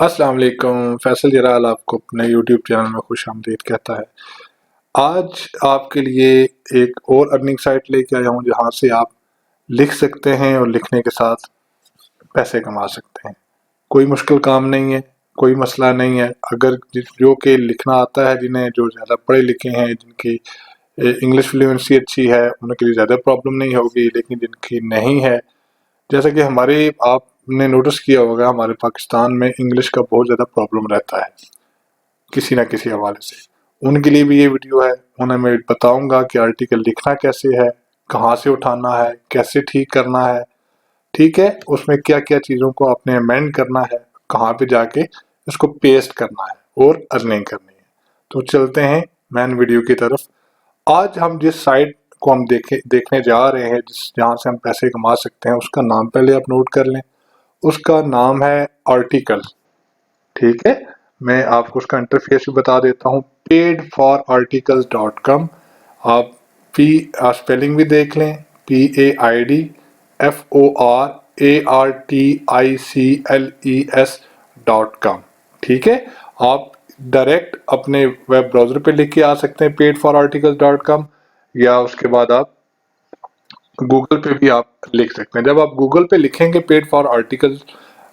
अस्सलाम वालेकुम। फैसल जलाल आपको अपने यूट्यूब चैनल में खुशामदीद कहता है। आज आपके लिए एक और अर्निंग साइट लेके आया हूँ जहाँ से आप लिख सकते हैं और लिखने के साथ पैसे कमा सकते हैं। कोई मुश्किल काम नहीं है, कोई मसला नहीं है। अगर जो कि लिखना आता है, जिन्हें जो ज़्यादा पढ़े लिखे हैं, जिनकी इंग्लिश फ्लुएंसी अच्छी है, उनके लिए ज़्यादा प्रॉब्लम नहीं होगी। लेकिन जिनकी नहीं है, जैसा कि हमारे आपने नोटिस किया होगा, हमारे पाकिस्तान में इंग्लिश का बहुत ज़्यादा प्रॉब्लम रहता है किसी ना किसी हवाले से। उनके लिए भी ये वीडियो है। उन्हें मैं बताऊंगा कि आर्टिकल लिखना कैसे है, कहाँ से उठाना है, कैसे ठीक करना है, ठीक है, उसमें क्या क्या चीज़ों को आपने अमेंड करना है, कहाँ पे जाके इसको पेस्ट करना है और अर्निंग करनी है। तो चलते हैं मेन वीडियो की तरफ। आज हम जिस साइट को हम देखने जा रहे हैं, जहाँ से हम पैसे कमा सकते हैं, उसका नाम पहले आप नोट कर लें। उसका नाम है आर्टिकल। ठीक है, मैं आपको उसका इंटरफेस भी बता देता हूँ, paidforarticles.com। आप पी स्पेलिंग भी देख लें, PAIDFORARTICLES.com। ठीक है, आप डायरेक्ट अपने वेब ब्राउज़र पे लिख के आ सकते हैं paidforarticles.com, या उसके बाद आप गूगल पे भी आप लिख सकते हैं। जब आप गूगल पे लिखेंगे पेड फॉर आर्टिकल्स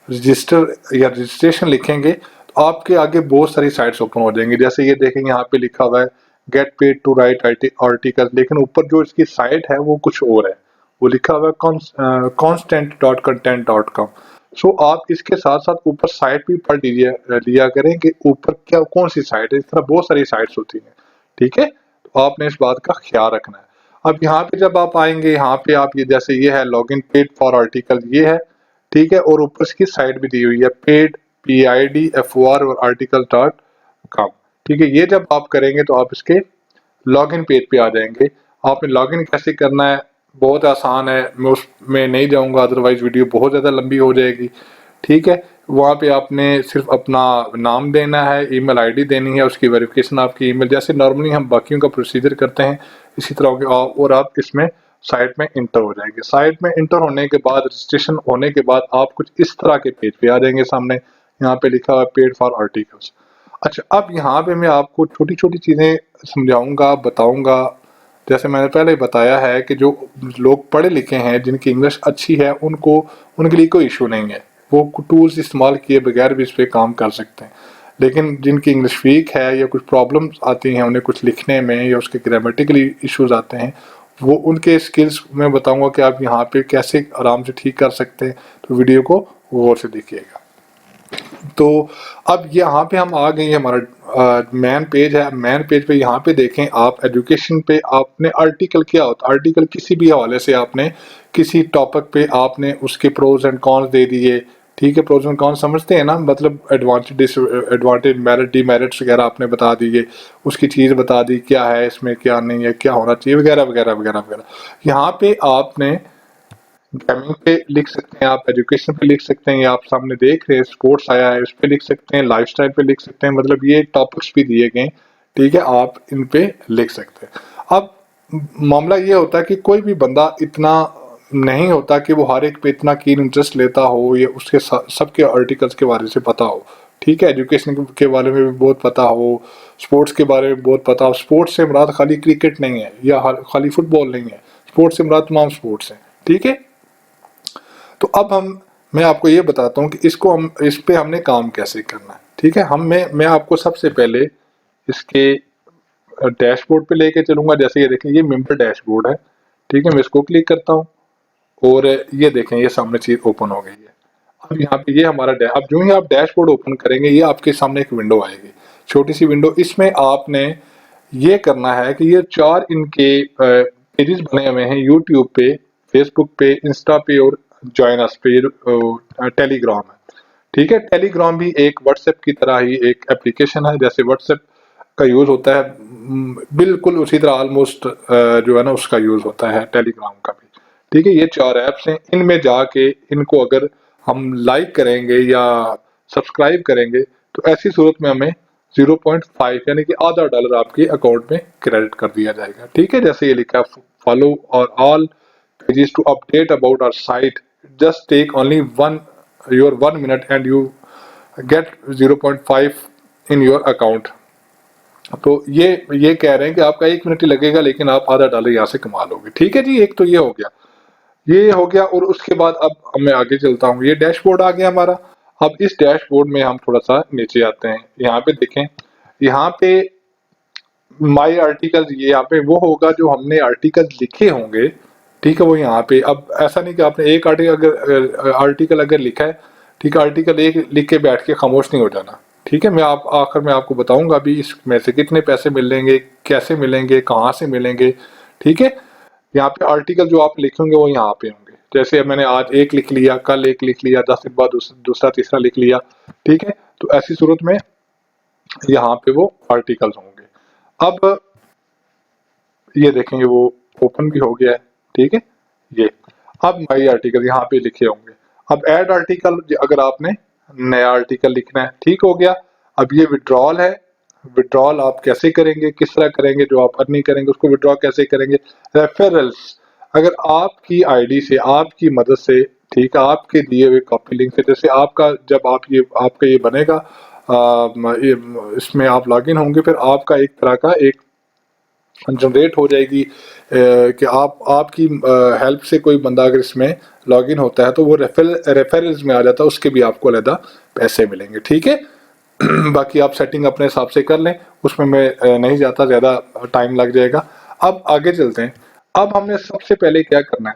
रजिस्टर या रजिस्ट्रेशन लिखेंगे, तो आपके आगे बहुत सारी साइट्स ओपन हो जाएंगी। जैसे ये देखेंगे, यहाँ पे लिखा हुआ है get paid to write article, लेकिन ऊपर जो इसकी साइट है वो कुछ और है। वो लिखा हुआ है constant.content.com। सो आप इसके साथ साथ ऊपर साइट भी पढ़ लिया करें कि ऊपर क्या कौन सी साइट है। इस तरह बहुत सारी साइट्स होती हैं। ठीक है, तो आपने इस बात का ख्याल रखना है। अब यहाँ पे जब आप आएंगे, यहाँ पे आप ये जैसे ये है लॉगिन पेड फॉर आर्टिकल, ये है। ठीक है, और ऊपर इसकी साइट भी दी हुई है पेड PIDFOR और articles.com। ठीक है, ये जब आप करेंगे तो आप इसके लॉगिन पेज पे आ जाएंगे। आपने लॉगिन कैसे करना है, बहुत आसान है, मैं उसमें नहीं जाऊंगा, अदरवाइज वीडियो बहुत ज़्यादा लंबी हो जाएगी। ठीक है, वहाँ पे आपने सिर्फ अपना नाम देना है, ईमेल आईडी देनी है, उसकी वेरिफिकेशन आपकी ईमेल, जैसे नॉर्मली हम बाकियों का प्रोसीजर करते हैं इसी तरह के, और आप इसमें साइट में इंटर हो जाएंगे। साइट में इंटर होने के बाद, रजिस्ट्रेशन होने के बाद, आप कुछ इस तरह के पेज पे आ जाएंगे सामने। यहाँ पे लिखा हुआ है पेड फॉर आर्टिकल्स। अच्छा, अब यहाँ पे मैं आपको छोटी छोटी चीज़ें समझाऊंगा, बताऊंगा। जैसे मैंने पहले बताया है कि जो लोग पढ़े लिखे हैं, जिनकी इंग्लिश अच्छी है, उनके लिए कोई इशू नहीं है। वो टूल्स इस्तेमाल किए बगैर भी इस पर काम कर सकते हैं। लेकिन जिनकी इंग्लिश वीक है या कुछ प्रॉब्लम्स आती हैं, उन्हें कुछ लिखने में या उसके ग्रामेटिकली इश्यूज आते हैं, वो उनके स्किल्स मैं बताऊंगा कि आप यहाँ पे कैसे आराम से ठीक कर सकते हैं। तो वीडियो को गौर से देखिएगा। तो अब यहाँ पे हम आ गए, हमारा मैन पेज है। मैन पेज पे यहाँ पे देखें आप, एजुकेशन पे आपने आर्टिकल क्या होता है, आर्टिकल किसी भी हवाले से आपने किसी टॉपिक पे आपने उसके प्रोज एंड कॉन्स दे दिए। ठीक है, प्रोज एंड कॉन्स समझते हैं ना, मतलब एडवांटेज डिसएडवांटेज मेरिट डीमेरिट्स वगैरह आपने बता दिए, उसकी चीज़ बता दी क्या है इसमें, क्या नहीं है, क्या होना चाहिए, वगैरह वगैरह वगैरह वगैरह। यहाँ पे आपने गेमिंग पे लिख सकते हैं, आप एजुकेशन पे लिख सकते हैं, या आप सामने देख रहे हैं स्पोर्ट्स आया है उस पे लिख सकते हैं, लाइफस्टाइल पे लिख सकते हैं, मतलब ये टॉपिक्स भी दिए गए। ठीक है, आप इन पे लिख सकते हैं। अब मामला ये होता है कि कोई भी बंदा इतना नहीं होता कि वो हर एक पे इतना कीन इंटरेस्ट लेता हो, या उसके सबके आर्टिकल्स के बारे से पता हो। ठीक है, एजुकेशन के बारे में भी बहुत पता हो, स्पोर्ट्स के बारे में बहुत पता हो। स्पोर्ट्स से मुराद खाली क्रिकेट नहीं है या खाली फुटबॉल नहीं है, स्पोर्ट्स से मुराद तमाम स्पोर्ट्स हैं। ठीक है, तो अब मैं आपको ये बताता हूँ कि इस पे हमने काम कैसे करना है। ठीक है, मैं आपको सबसे पहले इसके डैशबोर्ड पे लेके चलूंगा। जैसे ये देखें, ये मेंबर डैशबोर्ड है। ठीक है, मैं इसको क्लिक करता हूँ और ये देखें, ये सामने चीज ओपन हो गई है। अब यहाँ पे ये हमारा अब जो ही आप डैशबोर्ड ओपन करेंगे, ये आपके सामने एक विंडो आएगी, छोटी सी विंडो। इसमें आपने ये करना है कि ये 4 इनके पेजेस बने हुए हैं, यूट्यूब पे, फेसबुक पे, इंस्टा पे और ज्वाइन अस पे, टेलीग्राम है। ठीक है, टेलीग्राम भी एक व्हाट्सएप की तरह ही एक एप्लीकेशन है। जैसे व्हाट्सएप का यूज होता है, बिल्कुल उसी तरह ऑलमोस्ट जो है ना, उसका यूज होता है टेलीग्राम का भी। ठीक है, ये 4 ऐप्स हैं। इनमें जाके इनको अगर हम लाइक करेंगे या सब्सक्राइब करेंगे, तो ऐसी सूरत में हमें 0.5 यानी कि आधा डॉलर आपके अकाउंट में क्रेडिट कर दिया जाएगा। ठीक है, जैसे ये लिखा है, फॉलो और all pages to update about our site, just take only 1 minute and you get 0.5 in your account. तो ये कह रहे हैं कि आपका 1 मिनट ही लगेगा लेकिन आप $0.5 यहाँ से कमा लोगे। ठीक है जी, एक तो ये हो गया, ये हो गया। और उसके बाद अब मैं आगे चलता हूँ, ये डैशबोर्ड आ गया हमारा। अब इस डैशबोर्ड में हम थोड़ा सा नीचे आते हैं, यहाँ पे देखें, यहाँ पे माई आर्टिकल, ये यहाँ पे वो होगा जो हमने आर्टिकल लिखे होंगे। ठीक है, वो यहाँ पे, अब ऐसा नहीं कि आपने एक आर्टिकल अगर लिखा है, ठीक है, आर्टिकल एक लिख के बैठ के खामोश नहीं हो जाना। ठीक है, मैं आप आखिर में आपको बताऊंगा अभी इसमें से कितने पैसे मिलेंगे, कैसे मिलेंगे, कहाँ से मिलेंगे। ठीक है, यहाँ पे आर्टिकल जो आप लिखेंगे वो यहाँ पे होंगे। जैसे मैंने आज एक लिख लिया, कल एक लिख लिया, 10 दिन बाद दूसरा तीसरा लिख लिया। ठीक है, तो ऐसी सूरत में यहाँ पे वो आर्टिकल्स होंगे। अब ये देखेंगे वो ओपन भी हो गया है। ठीक है, ये अब माई आर्टिकल यहाँ पे लिखे होंगे। अब ऐड आर्टिकल, अगर आपने नया आर्टिकल लिखना है, ठीक हो गया। अब ये विड्रॉल है, विड्रॉल आप कैसे करेंगे, किस तरह करेंगे, जो आप अर्निंग करेंगे उसको विड्रॉ कैसे करेंगे। रेफरल्स, अगर आपकी आईडी से, आपकी मदद से, ठीक है, आपके दिए हुए कॉपी लिंक से, जैसे आपका जब आपका ये बनेगा, इसमें आप लॉगिन होंगे, फिर आपका एक तरह का एक जनरेट हो जाएगी कि आपकी हेल्प से कोई बंदा अगर इसमें लॉगिन होता है तो वो रेफरल्स में आ जाता है, उसके भी आपको अलग पैसे मिलेंगे। ठीक है, बाकी आप सेटिंग अपने हिसाब से कर लें, उसमें मैं नहीं जाता, ज़्यादा टाइम लग जाएगा। अब आगे चलते हैं। अब हमने सबसे पहले क्या करना है,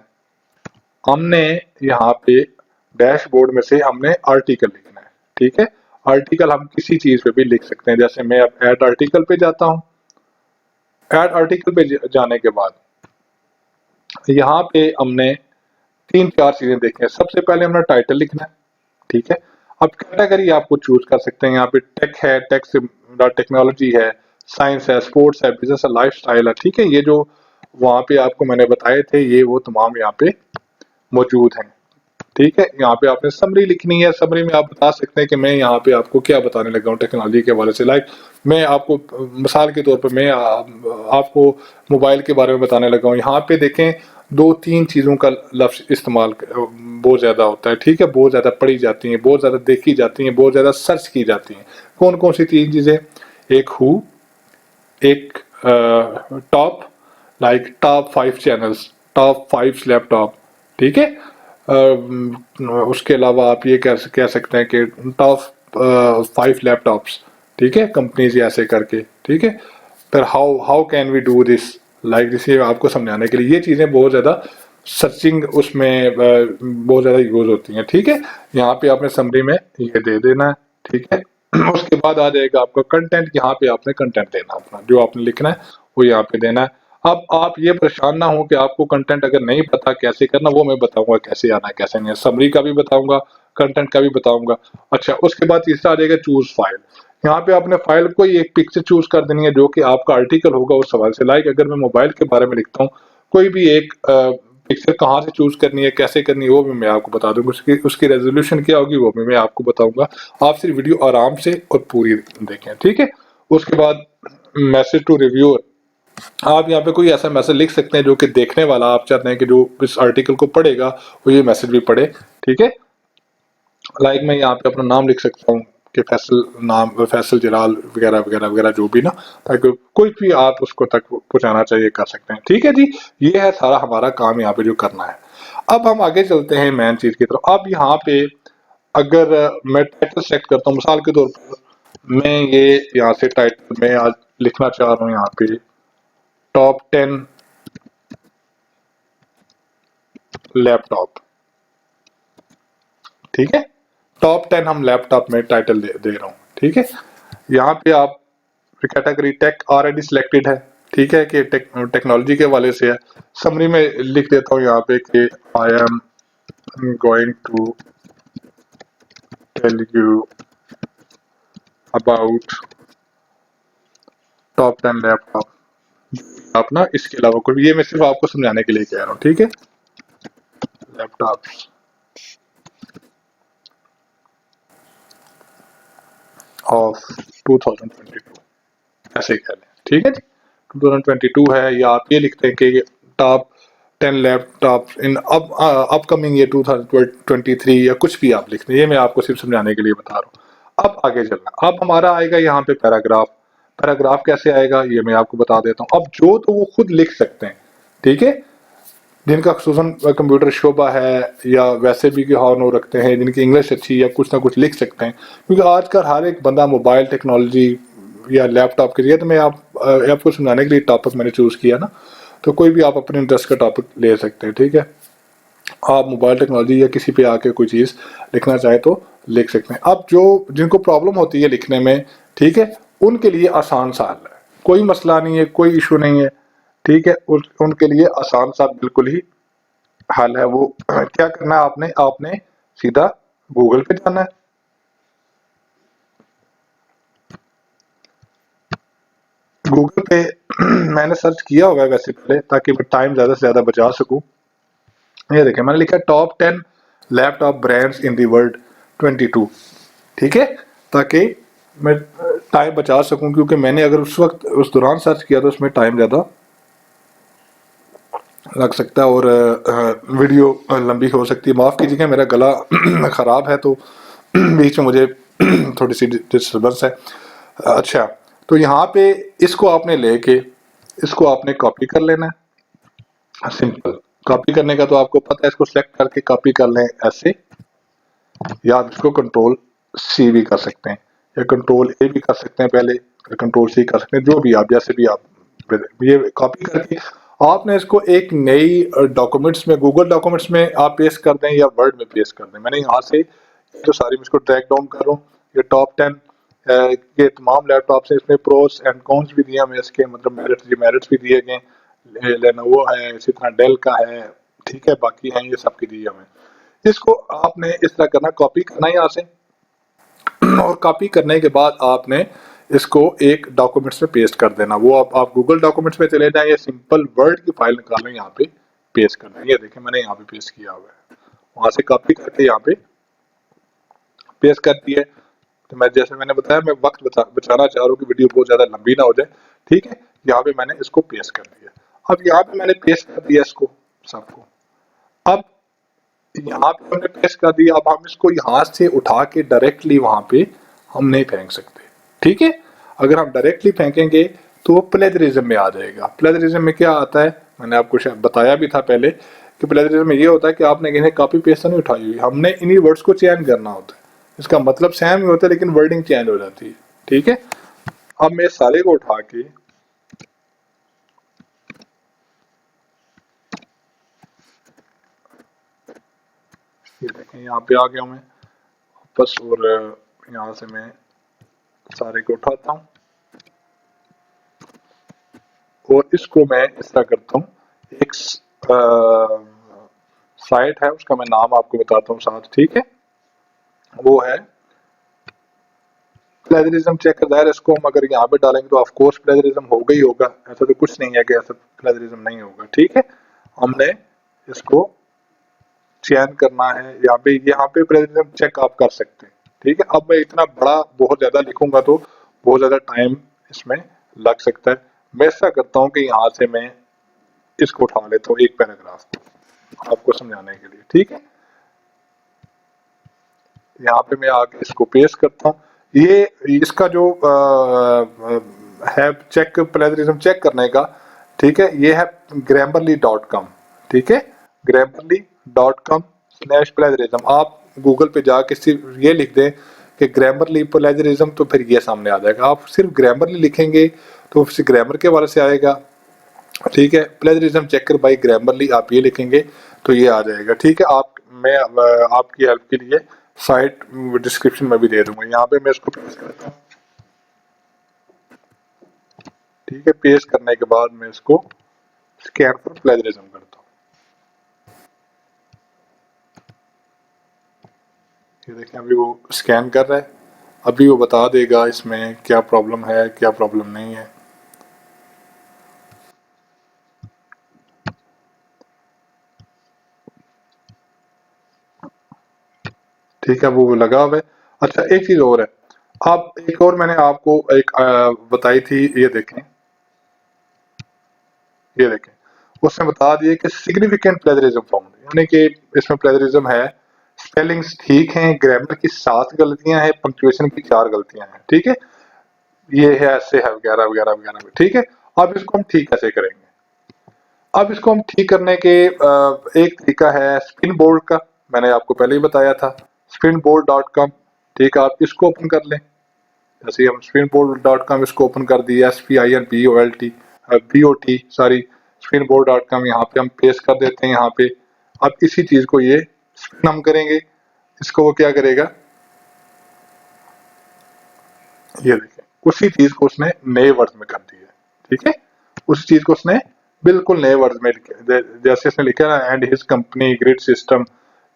हमने यहाँ पे डैशबोर्ड में से हमने आर्टिकल लिखना है। ठीक है, आर्टिकल हम किसी चीज़ पे भी लिख सकते हैं। जैसे मैं अब ऐड आर्टिकल पे जाता हूँ। ऐड आर्टिकल पे जाने के बाद यहाँ पे हमने 3-4 चीजें देखी हैं। सबसे पहले हमने टाइटल लिखना है। ठीक है, अब कैटेगरी आपको चूज कर सकते हैं। यहाँ पे टेक है, टेक से टेक्नोलॉजी है, साइंस है, स्पोर्ट्स है, बिजनेस है, लाइफस्टाइल है। ठीक है, ये जो वहां पे आपको मैंने बताए थे ये वो तमाम यहाँ पे मौजूद हैं। ठीक है, यहाँ पे आपने समरी लिखनी है। समरी में आप बता सकते हैं कि मैं यहाँ पे आपको क्या बताने लगा हूँ टेक्नोलॉजी के हवाले से। लाइक मैं आपको मिसाल के तौर पर मैं आपको मोबाइल के बारे में बताने लगा हूँ। यहाँ पे देखें 2-3 चीज़ों का लफ्ज इस्तेमाल बहुत ज़्यादा होता है। ठीक है, बहुत ज़्यादा पढ़ी जाती हैं, बहुत ज़्यादा देखी जाती हैं, बहुत ज़्यादा सर्च की जाती हैं। कौन कौन सी 3 चीज़ें, एक हु, एक top, like top 5 channels, top 5 laptop. ठीक है, उसके अलावा आप ये कह सकते हैं कि टॉप 5 लैपटॉप्स। ठीक है, कंपनीज ऐसे करके। ठीक है, फिर how how can we do this, like this, ये आपको समझाने के लिए ये चीज़ें बहुत ज़्यादा सर्चिंग उसमें बहुत ज़्यादा यूज होती हैं। ठीक है, यहाँ पे आपने समरी में ये दे देना है। ठीक है, उसके बाद आ जाएगा आपका कंटेंट। यहाँ पे आपने कंटेंट देना, अपना जो आपने लिखना है वो यहाँ पे देना है। अब आप ये परेशान ना हो कि आपको कंटेंट अगर नहीं पता कैसे करना, वो मैं बताऊंगा कैसे आना है कैसे नहीं। समरी का भी बताऊंगा, कंटेंट का भी बताऊंगा। अच्छा, उसके बाद तीसरा आ जाएगा चूज फाइल। यहाँ पे आपने फाइल कोई एक पिक्चर चूज कर देनी है जो कि आपका आर्टिकल होगा उस सवाल से। लाइक अगर मैं मोबाइल के बारे में लिखता हूँ, कोई भी एक पिक्चर कहाँ से चूज करनी है, कैसे करनी है, वो भी मैं आपको बता दूंगा। उसकी रेजोल्यूशन क्या होगी वो भी मैं आपको बताऊंगा। आप सिर्फ वीडियो आराम से और पूरी देखें। ठीक है, उसके बाद मैसेज टू रिव्यूअर, आप यहाँ पे कोई ऐसा मैसेज लिख सकते हैं जो कि देखने वाला आप चाहते हैं कि जो इस आर्टिकल को पढ़ेगा वो ये मैसेज भी पढ़े। ठीक है, लाइक मैं यहाँ पे अपना नाम लिख सकता हूँ कि फैसल जलाल वगैरह वगैरह वगैरह, जो भी ना, ताकि कोई भी आप उसको तक पहुँचाना चाहिए कर सकते हैं। ठीक है जी, ये है सारा हमारा काम यहाँ पे जो करना है। अब हम आगे चलते हैं मेन चीज की तरफ। अब यहाँ पे अगर मैं टाइटल सेलेक्ट करता हूँ, मिसाल के तौर पर मैं ये यहाँ से टाइटल में आज लिखना चाह रहा हूँ यहाँ पे टॉप 10 लैपटॉप। ठीक है, टॉप 10 हम लैपटॉप में टाइटल दे रहा हूँ। ठीक है, यहाँ पे आप कैटेगरी टेक ऑलरेडी सिलेक्टेड है। ठीक है, कि टेक्नोलॉजी के वाले से है। समरी में लिख देता हूँ यहाँ पे कि I am going to tell you about top 10 laptop. आप ना इसके अलावा कोई, ये मैं सिर्फ आपको समझाने के लिए कह रहा हूँ। ठीक है, लैपटॉप ऑफ 2022 ऐसे कह लें। ठीक है जी, 2022 है, या आप ये लिखते हैं कि टॉप 10 लैपटॉप इन अपकमिंग ये 2023, या कुछ भी आप लिखते हैं। ये मैं आपको सिर्फ समझाने के लिए बता रहा हूँ। अब आगे चलना, अब हमारा आएगा यहाँ पे पैराग्राफ। पैराग्राफ कैसे आएगा ये मैं आपको बता देता हूँ। अब जो तो वो खुद लिख सकते हैं, ठीक है, जिनका खुसूसन कंप्यूटर शोबा है या वैसे भी कि हॉर्न रखते हैं, जिनकी इंग्लिश अच्छी है, कुछ ना कुछ लिख सकते हैं, क्योंकि आजकल हर एक बंदा मोबाइल टेक्नोलॉजी या लैपटॉप के लिए, तो मैं आपको समझाने के लिए टॉपिक मैंने चूज किया ना, तो कोई भी आप अपने इंटरेस्ट का टॉपिक ले सकते हैं, ठीक है। आप मोबाइल टेक्नोलॉजी या किसी पे आके कोई चीज़ लिखना चाहे तो लिख सकते हैं। अब जो जिनको प्रॉब्लम होती है लिखने में, ठीक है, उनके लिए आसान सा हल है, कोई मसला नहीं है, कोई इशू नहीं है, ठीक है। उनके लिए आसान सा बिल्कुल ही हल है। वो क्या करना है, आपने आपने सीधा गूगल पे जाना है। गूगल पे मैंने सर्च किया होगा वैसे पहले, ताकि मैं टाइम ज्यादा से ज्यादा बचा सकूं। ये देखें, मैंने लिखा top 10 laptop brands in the world 22, ठीक है, ताकि मैं टाइम बचा सकूं, क्योंकि मैंने अगर उस वक्त उस दौरान सर्च किया तो उसमें टाइम ज़्यादा लग सकता है और वीडियो लंबी हो सकती है। माफ़ कीजिएगा, मेरा गला ख़राब है तो बीच में मुझे थोड़ी सी डिस्टर्बेंस है। अच्छा, तो यहाँ पे इसको आपने लेके इसको आपने कॉपी कर लेना है, सिंपल। कॉपी करने का तो आपको पता है, इसको सेलेक्ट करके कॉपी कर लें ऐसे, या आप इसको कंट्रोल सी भी कर सकते हैं या कंट्रोल ए भी कर सकते हैं पहले, कंट्रोल सी कर सकते हैं, जो भी आप जैसे भी आप ये कॉपी करके आपने इसको एक नई डॉक्यूमेंट्स में, गूगल डॉक्यूमेंट्स में आप पेस्ट कर दें या वर्ड में पेस्ट कर दें। मैंने यहाँ से जो सारी मैं इसको ट्रैक डाउन कर रहा हूँ, ये टॉप 10 ये तमाम लैपटॉप से, इसमें प्रोस एंड कॉन्स भी दिए हमें इसके, मतलब मेरिट्स भी दिए गए। लेनोवो है, इसी तरह डेल का है, ठीक है, बाकी हैं ये सब की दी हमें। इसको आपने इस तरह करना, कॉपी करना यहाँ से, और कॉपी करने के बाद आपने इसको एक डॉक्यूमेंट्स में पेस्ट कर देना। वो आप गूगल डॉक्यूमेंट्स में चले जाएं या सिंपल वर्ड की फाइल निकालें, यहाँ पे पेस्ट करना है। ये देखें, मैंने यहाँ पे पेस्ट किया हुआ है, वहां से कॉपी करके यहाँ पे पेस्ट कर दिया। तो मैं जैसे मैंने बताया, मैं वक्त बचाना चाह रहा हूँ कि वीडियो बहुत ज्यादा लंबी ना हो जाए, ठीक है। यहाँ पे मैंने इसको पेस्ट कर दिया। अब यहाँ पे मैंने पेस्ट कर दिया इसको सबको। अब यहाँ पे हमने पेस्ट कर दिया, अब हम इसको यहाँ से उठा के डायरेक्टली वहां पे हम नहीं फेंक सकते, ठीक है। अगर हम डायरेक्टली फेंकेंगे तो वो प्लेजरिज्म में आ जाएगा। प्लेजरिज्म में क्या आता है, मैंने आपको शायद बताया भी था पहले कि प्लेजरिज्म में ये होता है कि आपने किसी कॉपी पेस्ट नहीं उठाई हुई, हमने इन्हीं वर्ड्स को चेंज करना होता है। इसका मतलब सेम ही होता है लेकिन वर्डिंग चेंज हो जाती है, ठीक है। अब मैं सारे को उठा के ये देखें, यहाँ पे आ गया मैं वापस, और यहाँ से मैं सारे को उठाता हूँ और इसको मैं इस तरह करता हूँ। एक साइट है, उसका मैं नाम आपको बताता हूँ साथ, ठीक है। वो है प्लेजरिज्म चेक दैर। इसको हम अगर यहाँ पे डालेंगे तो ऑफ कोर्स प्लेजरिज्म होगा ही होगा, ऐसा तो कुछ नहीं है कि ऐसा प्लेजरिज्म नहीं होगा, ठीक है। हमने इसको चयन करना है, यहाँ पे प्लेजरिज्म चेक आप कर सकते हैं, ठीक है। अब मैं इतना बड़ा बहुत ज्यादा लिखूंगा तो बहुत ज्यादा टाइम इसमें लग सकता है। मैं ऐसा करता हूँ कि यहाँ से मैं इसको उठा लेता हूँ एक पैराग्राफ आपको समझाने के लिए, ठीक है। यहाँ पे मैं आके इसको पेस्ट करता हूँ। ये इसका जो है चेक, प्लेजरिज्म चेक करने का, ठीक है, ये है grammarly.com, ठीक है, grammarly.com/प्लेजरिज्म। आप गूगल पे जाके सिर्फ ये लिख दें कि ग्रामरली प्लेजरिज्म, तो फिर ये सामने आ जाएगा। आप सिर्फ ग्रामरली लिखेंगे तो फिर ग्रामर के वाले से आएगा, ठीक है। प्लेजरिज्म चेकर बाय ग्रामरली आप ये लिखेंगे तो ये आ जाएगा, ठीक है। मैं आपकी हेल्प के लिए साइट डिस्क्रिप्शन में भी दे दूंगा। यहाँ पे मैं इसको पेस्ट करता हूँ, ठीक है। पेस्ट करने के बाद मैं इसको स्कैन फॉर प्लेजरिज्म करता हूँ। ये देखें, अभी वो स्कैन कर रहा है, अभी वो बता देगा इसमें क्या प्रॉब्लम है क्या प्रॉब्लम नहीं है। ठीक है, वो लगा हुआ है। अच्छा, एक चीज और है, आप एक और मैंने आपको एक बताई थी, ये देखें, उसने बता दिया कि सिग्निफिकेंट प्लेजरिज्म फाउंड, यानी कि इसमें प्लेजरिज्म है स्पेलिंग्स ठीक हैं, ग्रामर की 7 गलतियां हैं, पंक्चुएशन की 4 गलतियां हैं, ठीक है। ये है ऐसे है वगैरह वगैरह वगैरह, ठीक है। अब इसको हम ठीक कैसे करेंगे? अब इसको हम ठीक करने के एक तरीका है स्पिन बोर्ड का, मैंने आपको पहले ही बताया था, spinboard.com। ठीक है, आप इसको ओपन कर लें। जैसे हम spinboard.com इसको ओपन कर दिया, SPINBOLT सॉरी, spinboard.com यहाँ पे हम पेस्ट कर देते हैं। यहाँ पे अब इसी चीज को ये स्पिन हम करेंगे, इसको वो क्या करेगा, ये देखें उसी चीज को उसने नए वर्ड में कर दिया, ठीक है। उसी चीज को उसने बिल्कुल नए वर्ड में लिखा, जैसे इसने लिखा ना and his company grid system,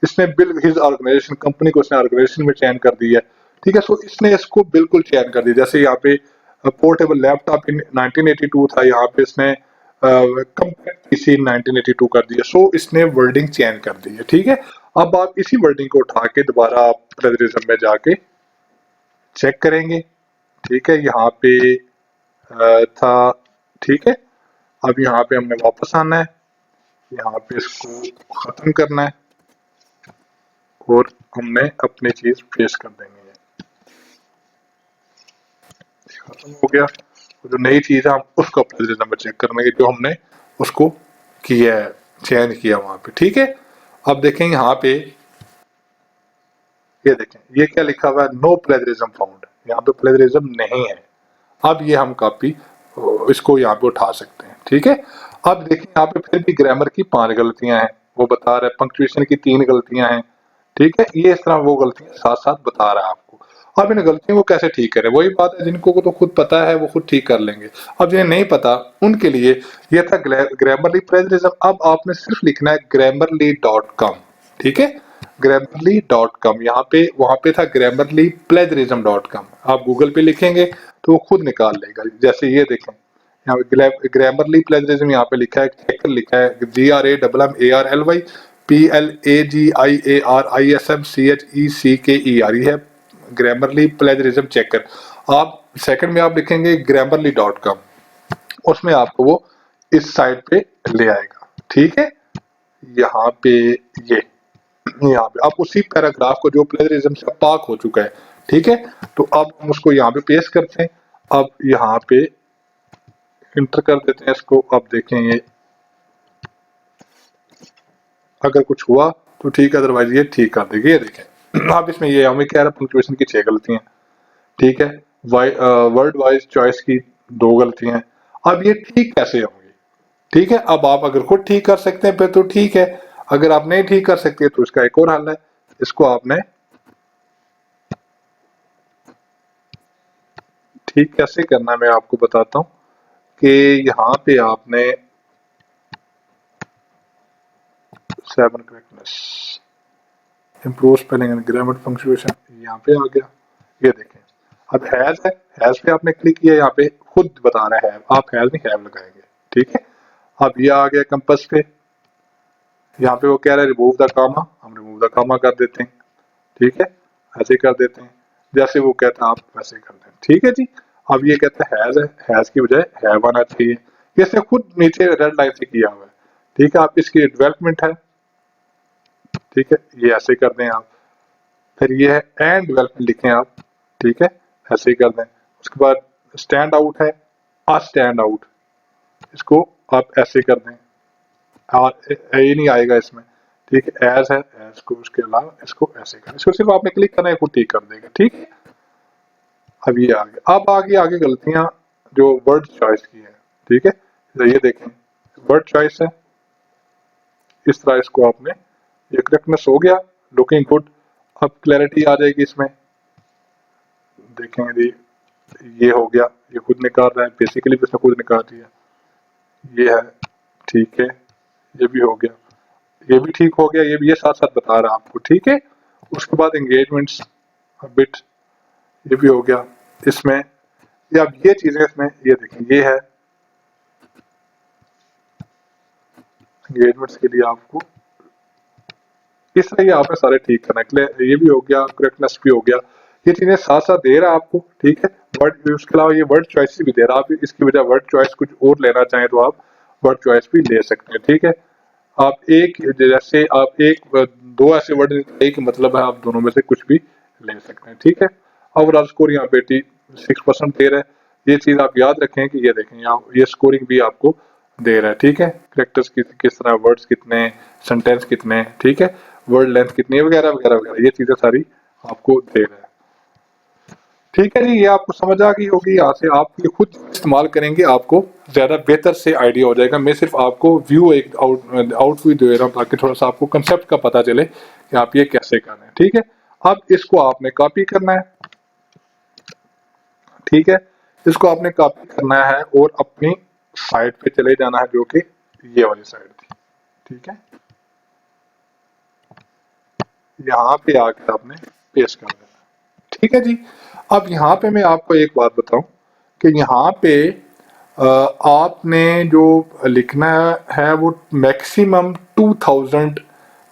इसने बिल हिज ऑर्गेनाइजेशन, कंपनी को उसने ऑर्गेनाइजेशन में चयन कर दिया, ठीक है। सो इसने इसको बिल्कुल चयन कर दिया। जैसे यहाँ पे पोर्टेबल लैपटॉप इन 1982 था, यहाँ पे इसने कम्पैक्ट पीसी इन 1982 कर दिया। सो इसने वर्डिंग चेंज कर दी है, ठीक है। अब आप इसी वर्डिंग को उठा के दोबारा आप प्लेजरिज्म में जाके चेक करेंगे, ठीक है। यहाँ पे था, ठीक है। अब यहाँ पे हमने वापस आना है, यहाँ पे इसको खत्म करना है और हमने अपनी चीज पेश कर देंगे। खत्म हो गया। जो नई चीज है हम उसको प्लेजरिज्म में चेक करने के, जो हमने उसको किया है, चेंज किया वहां पे, ठीक है। अब देखें यहाँ पे, ये देखें ये क्या लिखा हुआ है, नो प्लेजरिज्म फाउंड, यहाँ पे प्लेजरिज्म नहीं है। अब ये हम कॉपी इसको यहाँ पे उठा सकते हैं, ठीक है। अब देखिए यहाँ पे फिर भी ग्रामर की 5 गलतियां हैं, वो बता रहा है, पंक्चुएशन की 3 गलतियां हैं, ठीक है। ये इस तरह वो गलतियां साथ साथ बता रहा है आपको। अब इन गलतियों को कैसे ठीक करें, वही बात है, जिनको को तो खुद पता है वो खुद ठीक कर लेंगे। अब जिन्हें नहीं पता उनके लिए ये था ग्रामरली प्लेजरिज्म। अब आपने सिर्फ लिखना है grammarly.com, ठीक है। grammarly.com, यहाँ पे वहां पे था grammarlyplagiarism.com, आप गूगल पे लिखेंगे तो वो खुद निकाल लेगा। जैसे ये देखें यहाँ पे ग्रामरली प्लेजरिज्म यहाँ पे लिखा है, चेकर लिखा है, GRAMMARLY PLAGIARISMCHECKER, ये है ग्रामरली प्लेजरिज्म चेकर। आप सेकंड में आप लिखेंगे grammarly.com, उसमें आपको वो इस साइट पे ले आएगा, ठीक है। यहाँ पे ये यहाँ पे आप उसी पैराग्राफ को जो प्लेजरिज्म से पाक हो चुका है, ठीक है, तो अब हम उसको यहाँ पे पेस्ट करते हैं। अब यहाँ पे इंटर कर देते हैं इसको। अब देखें ये अगर कुछ हुआ तो ठीक है, अदरवाइज ये ठीक कर देगी। ये देखें अब इसमें ये हमें कह रहा है पंक्चुएशन की 6 गलतियां, ठीक है। वर्ड वाइज चॉइस की 2 गलतियां। अब ये ठीक कैसे होंगी, ठीक है। अब आप अगर खुद ठीक कर सकते हैं फिर तो ठीक है, अगर आप नहीं ठीक कर सकते तो इसका एक और हल है। इसको आपने ठीक कैसे करना है मैं आपको बताता हूं कि यहाँ पे आपने 7 correctness, improve spelling and grammar punctuation, यहाँ पे आ गया। ये देखें अब हैज है, हैज पे आपने क्लिक किया, यहाँ पे खुद बता रहा है, आप हैज नहीं हैव लगाएंगे, ठीक है। अब ये आ गया कंपस पे, यहाँ पे वो कह रहा है रिमूव द कामा, हम रिमूव द कामा कर देते हैं, ठीक है। ऐसे कर देते हैं जैसे वो कहता है आप वैसे कर दें, ठीक है जी। अब ये कहता है हैज की बजाय हैव आना चाहिए, ये इसने खुद नीचे रेड लाइन से किया हुआ है, ठीक है। आप इसकी डेवलपमेंट है, ठीक है, ये ऐसे कर दें आप। फिर ये है एंड डेवलपमेंट लिखें आप, ठीक है, ऐसे ही कर दें। उसके बाद स्टैंड आउट है, आ स्टैंड आउट, इसको आप ऐसे कर दें, ये नहीं आएगा इसमें, ठीक है। एज है, एज को उसके अलावा इसको ऐसे करें, इसको सिर्फ आपने क्लिक करना है, खुद ठीक कर देगा, ठीक है। अब ये आगे, अब आगे गलतियां जो वर्ड चॉइस की है, ठीक है। तो ये देखें वर्ड चॉइस है, इस तरह इसको आपने, ये करेक्टनेस हो गया, लुकिंग गुड। अब क्लैरिटी आ जाएगी इसमें, देखें ये हो गया, ये खुद निकाल रहा है, बेसिकली इसने खुद निकाल दिया, ये है, ठीक है। ये भी हो गया, ये भी ठीक हो गया, ये भी, ये साथ साथ बता रहा है आपको, ठीक है। उसके बाद एंगेजमेंट्स बिट, ये भी हो गया इसमें। ये अब ये चीजें इसमें, ये देखें ये है एंगेजमेंट्स के लिए आपको इस तरह ये आपने सारे ठीक करना है। ये भी हो गया, करेक्टनेस भी हो गया, ये चीजें साथ साथ दे रहा है आपको, ठीक है। वर्ड, उसके अलावा ये वर्ड चॉइस भी दे रहा है, आप इसकी वजह वर्ड चॉइस कुछ और लेना चाहें तो आप वर्ड चॉइस भी ले सकते हैं, ठीक है। आप एक जैसे आप एक दो ऐसे वर्ड एक मतलब है, आप दोनों में से कुछ भी ले सकते हैं, ठीक है। ओवरऑल स्कोर यहाँ पे 86% दे रहा है। ये चीज आप याद रखें कि ये देखें यहाँ ये स्कोरिंग भी आपको दे रहा है, ठीक है। करेक्टर्स किस तरह, वर्ड्स कितने, सेंटेंस कितने, ठीक है, वर्ड लेंथ कितनी है, वगैरह वगैरह वगैरह, ये चीजें सारी आपको दे रहा है। ठीक है जी, ये आपको समझ आ गई होगी। यहाँ से आप ये खुद इस्तेमाल करेंगे, आपको ज्यादा बेहतर से आइडिया हो जाएगा। मैं सिर्फ आपको व्यू एक आउट व्यू दे रहा हूँ ताकि थोड़ा सा आपको कंसेप्ट का पता चले कि आप ये कैसे कर रहे हैं, ठीक है। अब इसको आपने कॉपी करना है, ठीक है। इसको आपने कॉपी करना है और अपनी साइट पे चले जाना है, जो कि ये वाली साइट थी, ठीक है। यहाँ पे आकर आपने पेस्ट कर देना, ठीक है जी। अब यहाँ पे मैं आपको एक बात बताऊं कि यहाँ पे आपने जो लिखना है वो मैक्सिमम 2000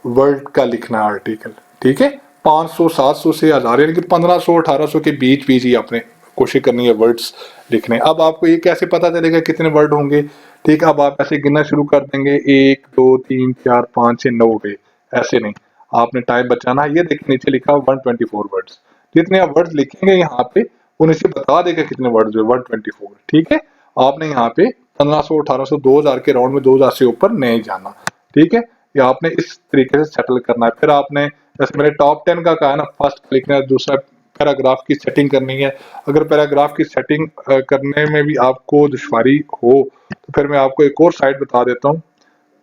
वर्ड का लिखना है आर्टिकल, ठीक है। 500 700 से 1000 यानी कि 1500 1800 के बीच बीच ही आपने कोशिश करनी है वर्ड्स लिखने। अब आपको ये कैसे पता चलेगा कितने वर्ड होंगे, ठीक है। अब आप ऐसे गिनना शुरू कर देंगे 1 2 3 4 5 6 9 पे, ऐसे नहीं, आपने टाइम बचाना है। ये देखिए नीचे लिखा 124 वर्ड्स, जितने आप वर्ड्स लिखेंगे यहाँ पे वो नीचे बता देगा कितने वर्ड्स है, 124, ठीक है। आपने यहाँ पे 1500 1800 2000 के राउंड में 2000 से ऊपर नहीं जाना, ठीक है। ये आपने इस तरीके से सेटल करना है। फिर आपने जैसे मैंने टॉप 10 का कहा है ना, फर्स्ट लिखना है, दूसरा पैराग्राफ की सेटिंग करनी है। अगर पैराग्राफ की सेटिंग करने में भी आपको दुश्वारी हो तो फिर मैं आपको एक और साइट बता देता हूँ,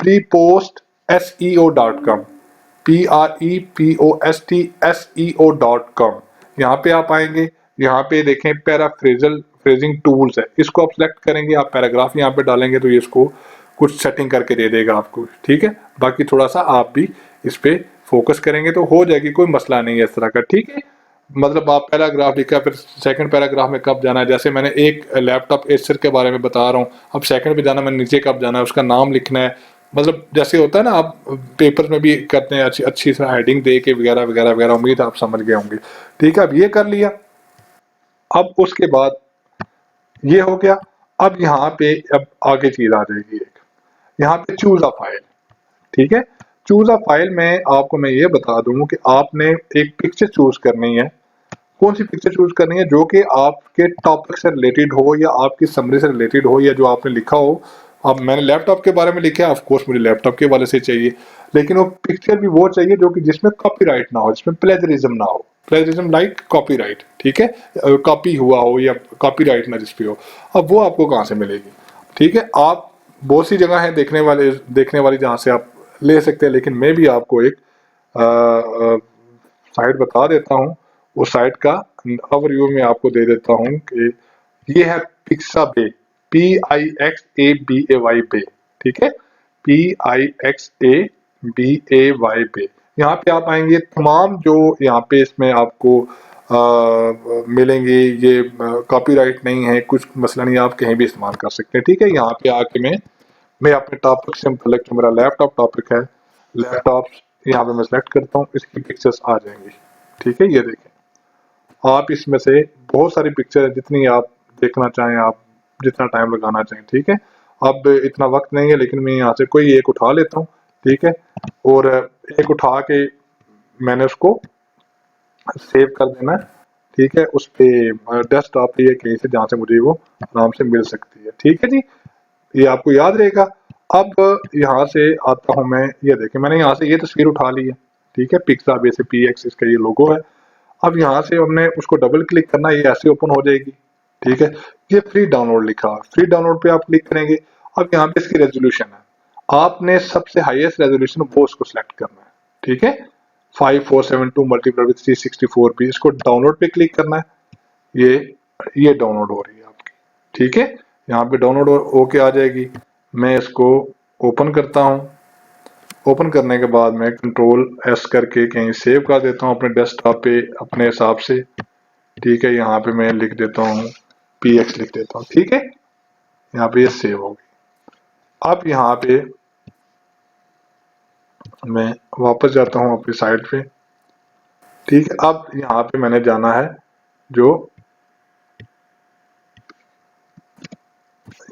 prepostseo.com, PREPOSTSEO.com। यहाँ पे आप आएंगे, यहाँ पे देखें पैराफ्रेजल फ्रेजिंग टूल्स है, इसको आप सेलेक्ट करेंगे, आप पैराग्राफ यहाँ पे डालेंगे तो ये इसको कुछ सेटिंग करके दे देगा आपको, ठीक है। बाकी थोड़ा सा आप भी इस पे फोकस करेंगे तो हो जाएगी, कोई मसला नहीं है इस तरह का, ठीक है। मतलब आप पैराग्राफ लिखा, फिर सेकंड पैराग्राफ में कब जाना है, जैसे मैंने एक लैपटॉप एसर के बारे में बता रहा हूँ, अब सेकंड पे जाना, मैंने नीचे कब जाना है, उसका नाम लिखना है। मतलब जैसे होता है ना, आप पेपर में भी करते हैं अच्छी अच्छी सा हेडिंग दे के वगैरह वगैरह वगैरह, उम्मीद आप समझ गए होंगे, ठीक है। अब ये कर लिया, अब उसके बाद ये हो गया। अब यहाँ पे अब आगे चीज आ जाएगी एक, यहाँ पे चूज अ फाइल, ठीक है। चूज अ फाइल में आपको मैं ये बता दूं कि आपने एक पिक्चर चूज करनी है। कौन सी पिक्चर चूज करनी है, जो कि आपके टॉपिक से रिलेटेड हो या आपकी समरी से रिलेटेड हो या जो आपने लिखा हो। अब मैंने लैपटॉप के बारे में लिखा है, ऑफ कोर्स मुझे लैपटॉप के वाले से चाहिए, लेकिन वो पिक्चर भी वो चाहिए जो कि जिसमें कॉपीराइट ना हो, जिसमें प्लेजरिज्म ना हो, प्लेजरिज्म लाइक कॉपीराइट, ठीक है। कॉपी हुआ हो या कॉपीराइट ना जिस पे हो। अब वो आपको कहाँ से मिलेगी, ठीक है। आप बहुत सी जगह है देखने वाली जहाँ से आप ले सकते हैं, लेकिन मैं भी आपको एक साइट बता देता हूँ। उस साइट का ओवरव्यू में आपको दे देता हूँ कि ये है पिक्साबे, PIXABAY बे, ठीक है, PIXABAY बे। यहाँ पे आप आएंगे, तमाम जो यहाँ पे इसमें आपको मिलेंगे, ये कॉपीराइट नहीं है, कुछ मसला नहीं, आप कहीं भी इस्तेमाल कर सकते हैं, ठीक है। यहाँ पे आके मैं अपने टॉपिक से मुतल्लिक जो मेरा लैपटॉप टॉपिक है, लैपटॉप यहाँ पे मैं सेलेक्ट करता हूँ, इसकी पिक्चर्स आ जाएंगी, ठीक है। ये देखें, आप इसमें से बहुत सारी पिक्चर है, जितनी आप देखना चाहें, आप जितना टाइम लगाना चाहें, ठीक है। अब इतना वक्त नहीं है, लेकिन मैं यहाँ से कोई एक उठा लेता हूँ, ठीक है। और एक उठा के मैंने उसको सेव कर देना है, ठीक है। उस पे डेस्कटॉप पे या कहीं से जहाँ से मुझे वो आराम से मिल सकती है, ठीक है जी। ये आपको याद रहेगा। अब यहाँ से आता हूँ मैं, ये देखें मैंने यहाँ से ये तस्वीर उठा ली है, ठीक है, पिक्साबे से, PX इसका ये लोगो है। अब यहाँ से हमने उसको डबल क्लिक करना है, ये ऐसे ओपन हो जाएगी, ठीक है। ये फ्री डाउनलोड लिखा है, फ्री डाउनलोड पे आप क्लिक करेंगे। अब यहाँ पे इसकी रेजोल्यूशन है, आपने सबसे हाईएस्ट रेजोल्यूशन वो उसको सिलेक्ट करना है, ठीक है। 5472 मल्टीप्लाई विद 364 पी, इसको डाउनलोड पे क्लिक करना है। ये डाउनलोड हो रही है आपकी, ठीक है। यहाँ पे डाउनलोड होके आ जाएगी। मैं इसको ओपन करता हूँ, ओपन करने के बाद मैं कंट्रोल S करके कहीं सेव कर देता हूँ अपने डेस्कटॉप पे अपने हिसाब से, ठीक है। यहाँ पे मैं लिख देता हूँ PX लिख देता हूँ, ठीक है। यहाँ पे ये सेव हो गई। अब यहाँ पे मैं वापस जाता हूँ अपनी साइट पे, ठीक है। अब यहाँ पे मैंने जाना है, जो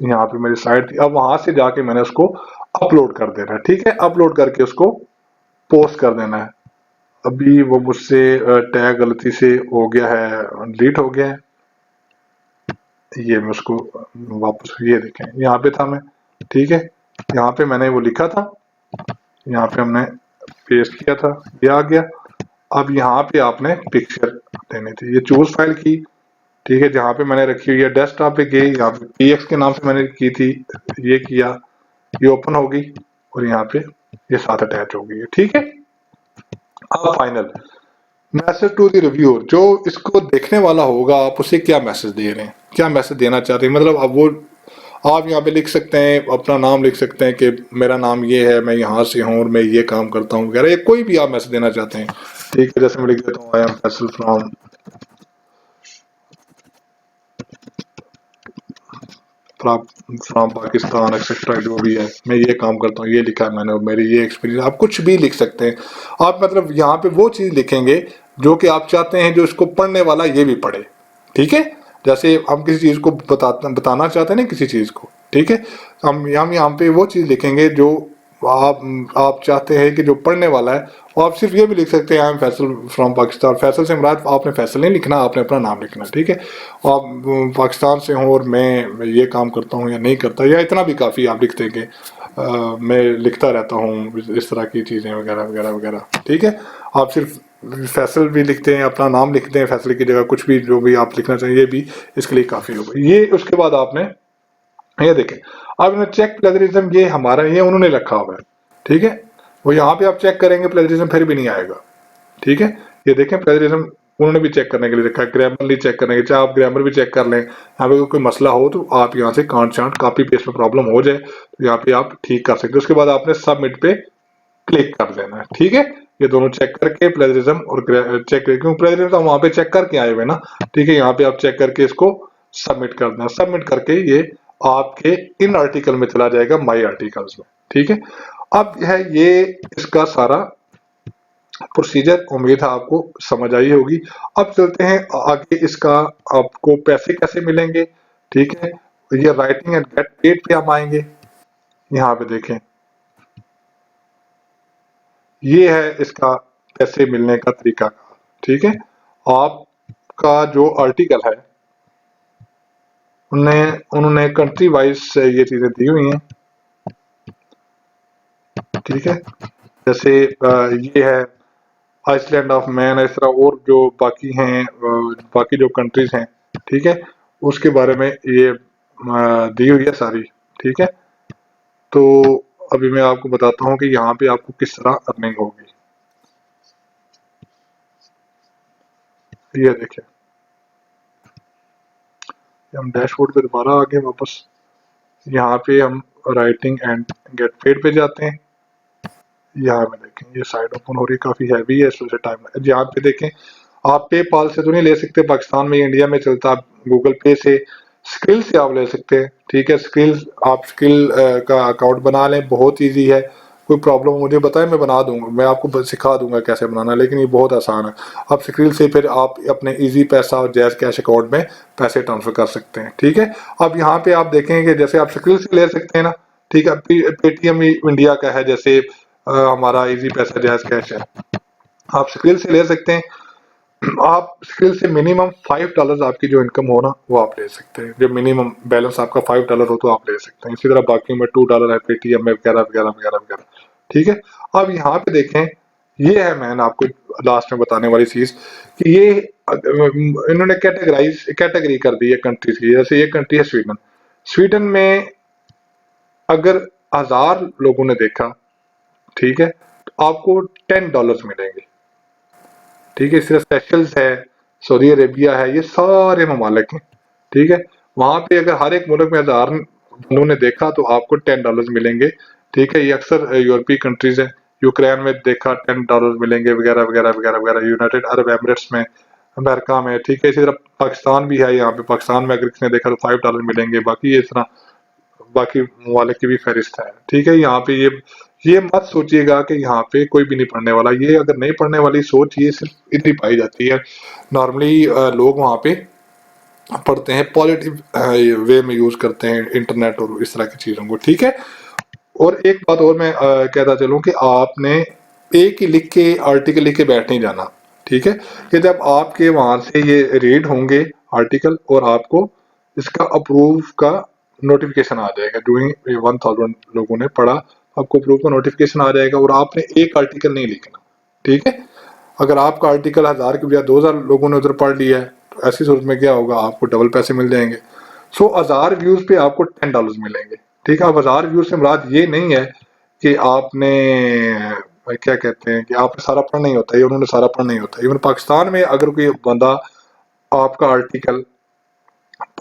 यहाँ पे मेरी साइट थी, अब वहां से जाके मैंने उसको अपलोड कर देना है। ठीक है, अपलोड करके उसको पोस्ट कर देना है। अभी वो मुझसे टैग गलती से हो गया है, डिलीट हो गया है। ये मैं उसको वापस, ये देखें यहाँ पे था मैं, ठीक है, यहाँ पे मैंने वो लिखा था, यहाँ पे हमने पेस्ट किया था, ये आ गया। अब यहाँ पे आपने पिक्चर देनी थी, ये चूज फाइल की, ठीक है, जहाँ पे मैंने रखी हुई है डेस्कटॉप पे गई, यहाँ पे px के नाम से मैंने की थी, ये किया, ये ओपन होगी और यहाँ पे ये साथ अटैच हो गई है। ठीक है, अब final message to the reviewer, जो इसको देखने वाला होगा आप उसे क्या मैसेज दे रहे हैं, क्या मैसेज देना चाहते हैं, मतलब अब वो आप यहाँ पे लिख सकते हैं, अपना नाम लिख सकते हैं कि मेरा नाम ये है, मैं यहाँ से हूँ और मैं ये काम करता हूँ वगैरह, या कोई भी आप मैसेज देना चाहते हैं। ठीक है, जैसे मैं लिख देता हूँ I am Faisal from Pakistan etcetera, जो भी है, मैं ये काम करता हूँ, ये लिखा है मैंने, और मेरी ये एक्सपीरियंस, आप कुछ भी लिख सकते हैं। आप मतलब यहाँ पे वो चीज़ लिखेंगे जो कि आप चाहते हैं जो इसको पढ़ने वाला ये भी पढ़े। ठीक है, जैसे हम किसी चीज़ को बताना चाहते हैं ना, किसी चीज़ को, ठीक है, हम यहाँ पे वो चीज़ लिखेंगे जो आप चाहते हैं कि जो पढ़ने वाला है, और आप सिर्फ ये भी लिख सकते हैं I am Faisal from Pakistan. Faisal से मुराद आपने फैसल नहीं लिखना, आपने अपना नाम लिखना। ठीक है, आप पाकिस्तान से हूँ और मैं ये काम करता हूँ या नहीं करता, या इतना भी काफ़ी आप लिख देंगे, मैं लिखता रहता हूँ इस तरह की चीज़ें वगैरह वगैरह वगैरह। ठीक है, आप सिर्फ फैसल भी लिखते हैं, अपना नाम लिखते हैं, फैसल की जगह कुछ भी जो भी आप लिखना चाहिए, ये भी इसके लिए काफ़ी होगा। ये उसके बाद आपने ये देखें, अब इन्होंने चेक प्लेजरिज्म, ये हमारा, ये उन्होंने रखा हुआ है। ठीक है, वो यहाँ पे आप चेक करेंगे प्लेजरिज्म फिर भी नहीं आएगा। ठीक है, ये देखें प्लेजरिज्म उन्होंने भी चेक करने के लिए रखा है, ग्रामरली चेक करने के, चाहे आप ग्रामर भी चेक कर लें, यहाँ पे कोई मसला हो तो आप यहाँ से कांट चांट कॉपी पेस्ट में प्रॉब्लम हो जाए तो यहाँ पे आप ठीक कर सकते हो। उसके बाद आपने सबमिट पे क्लिक कर देना है। ठीक है, ये दोनों चेक करके प्लेजरिज्म और चेक, क्योंकि प्लेजरिज्म तो वहां पे चेक करके आए हुए ना। ठीक है, यहाँ पे आप चेक करके इसको सबमिट कर देना, सबमिट करके ये आपके इन आर्टिकल में चला जाएगा, माई आर्टिकल्स में। ठीक है, अब है ये इसका सारा प्रोसीजर, उम्मीद है आपको समझ आई होगी। अब चलते हैं आगे, इसका आपको पैसे कैसे मिलेंगे। ठीक है, ये राइटिंग एंड गेट पेड पे हम आएंगे। यहाँ पे देखें, ये है इसका पैसे मिलने का तरीका। ठीक है, आपका जो आर्टिकल है उन्होंने कंट्री वाइज ये चीजें दी हुई हैं। ठीक है, जैसे ये है आइसलैंड ऑफ मैन, इस तरह और जो बाकी हैं, बाकी जो कंट्रीज हैं, ठीक है, उसके बारे में ये दी हुई है सारी। ठीक है, तो अभी मैं आपको बताता हूँ कि यहाँ पे आपको किस तरह अर्निंग होगी। ये देखिए, हम डैशबोर्ड पे दोबारा आ गए वापस, यहाँ पे हम राइटिंग एंड गेट पेड पे जाते हैं। यहाँ में देखें ये साइड ओपन हो रही है, काफी हैवी है, इस वजह से टाइम। यहाँ पे देखें, आप पेपाल से तो नहीं ले सकते, पाकिस्तान में इंडिया में चलता, आप गूगल पे से, स्किल से आप ले सकते हैं। ठीक है, स्किल, आप स्किल का अकाउंट बना लें, बहुत इजी है। कोई प्रॉब्लम मुझे बताएं, मैं बना दूंगा, मैं आपको सिखा दूंगा कैसे बनाना, लेकिन ये बहुत आसान है। आप स्किल से फिर आप अपने इजी पैसा और जैज कैश अकाउंट में पैसे ट्रांसफर कर सकते हैं। ठीक है, अब यहाँ पे आप देखेंगे जैसे आप स्किल से ले सकते हैं ना। ठीक है, पेटीएम इंडिया का है, जैसे हमारा इजी पैसा जैज कैश है, आप स्किल से ले सकते हैं। आप स्किल से मिनिमम $5 आपकी जो इनकम हो ना वो आप ले सकते हैं, जो मिनिमम बैलेंस आपका $5 हो तो आप ले सकते हैं। इसी तरह बाकी में $2 है पेटीएम में वगैरह वगैरह वगैरह वगैरह। ठीक है, अब यहाँ पे देखें, ये है मैंने आपको लास्ट में बताने वाली चीज कि ये इन्होंने कैटेगरी कर दी है कंट्रीज की। जैसे ये कंट्री है स्वीडन, स्वीडन में अगर 1000 लोगों ने देखा, ठीक है, तो आपको $10 मिलेंगे। ठीक है, इससे सेशल्स है, सऊदी अरेबिया है, ये सारे ममालिक हैं। ठीक है, वहां पे अगर हर एक मुल्क में 1000 बंदों ने देखा तो आपको $10 मिलेंगे। ठीक है, ये अक्सर यूरोपीय कंट्रीज है, यूक्रेन में देखा $10 मिलेंगे वगैरह वगैरह वगैरह वगैरह, यूनाइटेड अरब एमिरेट्स में, अमेरिका में। ठीक है, इसी तरह पाकिस्तान भी है, यहाँ पे पाकिस्तान में अगर किसी ने देखा तो $5 मिलेंगे। बाकी इस तरह बाकी ममालिक की भी फहरिस्त है। ठीक है, यहाँ पे ये मत सोचिएगा कि यहाँ पे कोई भी नहीं पढ़ने वाला, ये अगर नहीं पढ़ने वाली सोच ये सिर्फ इतनी पाई जाती है। नॉर्मली लोग वहाँ पे पढ़ते हैं, पॉजिटिव वे में यूज करते हैं इंटरनेट और इस तरह की चीजों को। ठीक है, और एक बात और मैं कहता चलूँ कि आपने एक ही लिख के आर्टिकल लिख के बैठ नहीं जाना, ठीक है। कि जब आपके वहां से ये रीड होंगे आर्टिकल और आपको इसका अप्रूव का नोटिफिकेशन आ जाएगा, जो ही 1000 लोगों ने पढ़ा आपको अप्रूव का नोटिफिकेशन आ जाएगा, और आपने एक आर्टिकल नहीं लिखना, ठीक है। अगर आपका आर्टिकल 1000 के बजाय 2000 लोगों ने उधर पढ़ लिया है, तो ऐसी सूरत में क्या होगा, आपको डबल पैसे मिल जाएंगे। सो 1000 व्यूज पे आपको $10 मिलेंगे, ठीक है। अब 1000 व्यूज से मुराद ये नहीं है कि आपने क्या कहते हैं कि आपने सारा पढ़ नहीं होता है, उन्होंने सारा पढ़ नहीं होता। इवन पाकिस्तान में अगर कोई बंदा आपका आर्टिकल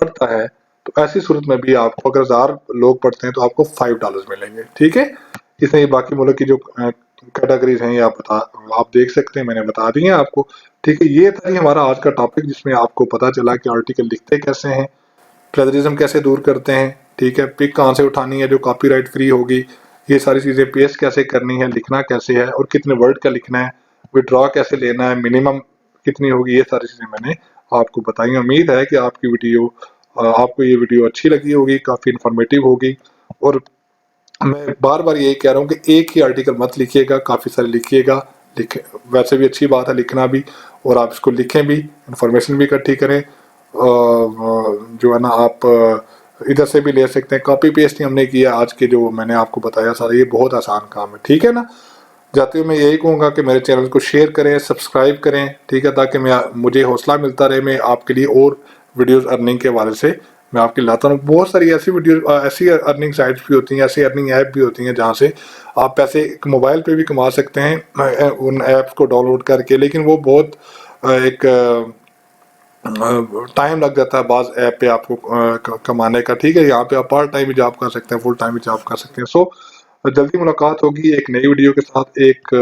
पढ़ता है, तो ऐसी सूरत में भी आपको अगर 1000 लोग पढ़ते हैं तो आपको $5 मिलेंगे, ठीक है। इसमें बाकी मुल्क की जो कैटेगरीज हैं ये आप देख सकते हैं, मैंने बता दी है आपको, ठीक है। ये था हमारा आज का टॉपिक, जिसमें आपको पता चला कि आर्टिकल लिखते कैसे हैं, प्लेजरिज्म कैसे दूर करते हैं, ठीक है। पिक कहाँ से उठानी है जो कॉपीराइट फ्री होगी, ये सारी चीजें पेस्ट कैसे करनी है, लिखना कैसे है और कितने वर्ड का लिखना है, विड्रॉ कैसे लेना है, मिनिमम कितनी होगी, ये सारी चीजें मैंने आपको बताई। उम्मीद है कि आपको ये वीडियो अच्छी लगी होगी, काफी इंफॉर्मेटिव होगी। और मैं बार बार यही कह रहा हूँ कि एक ही आर्टिकल मत लिखिएगा, काफी सारे लिखिएगा। लिखे वैसे भी अच्छी बात है लिखना भी, और आप इसको लिखें भी, इंफॉर्मेशन भी इकट्ठी करें। जो है ना, आप इधर से भी ले सकते हैं, कॉपी पेस्ट ही हमने किया। आज के जो मैंने आपको बताया सारा, ये बहुत आसान काम है, ठीक है ना। जाते हुए मैं यही कहूँगा कि मेरे चैनल को शेयर करें, सब्सक्राइब करें, ठीक है, ताकि मुझे हौसला मिलता रहे, मैं आपके लिए और वीडियोस अर्निंग के हवाले से मैं आपके लाता हूँ। बहुत सारी ऐसी वीडियो, ऐसी अर्निंग साइट्स भी होती हैं, ऐसी अर्निंग ऐप भी होती हैं जहाँ से आप पैसे मोबाइल पे भी कमा सकते हैं उन ऐप्स को डाउनलोड करके। लेकिन वो बहुत एक टाइम लग जाता है बाज ऐप पे आपको कमाने का, ठीक है। यहाँ पे आप पार्ट टाइम भी जॉब कर सकते हैं, फुल टाइम भी जॉब कर सकते हैं। सो जल्दी मुलाकात होगी एक नई वीडियो के साथ, एक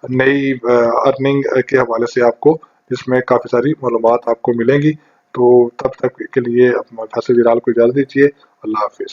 नई अर्निंग के हवाले से आपको, जिसमें काफ़ी सारी मालूमात आपको मिलेंगी। तो तब तक के लिए फैसल जिलाल को इजाज़त दीजिए। अल्लाह हाफिज़।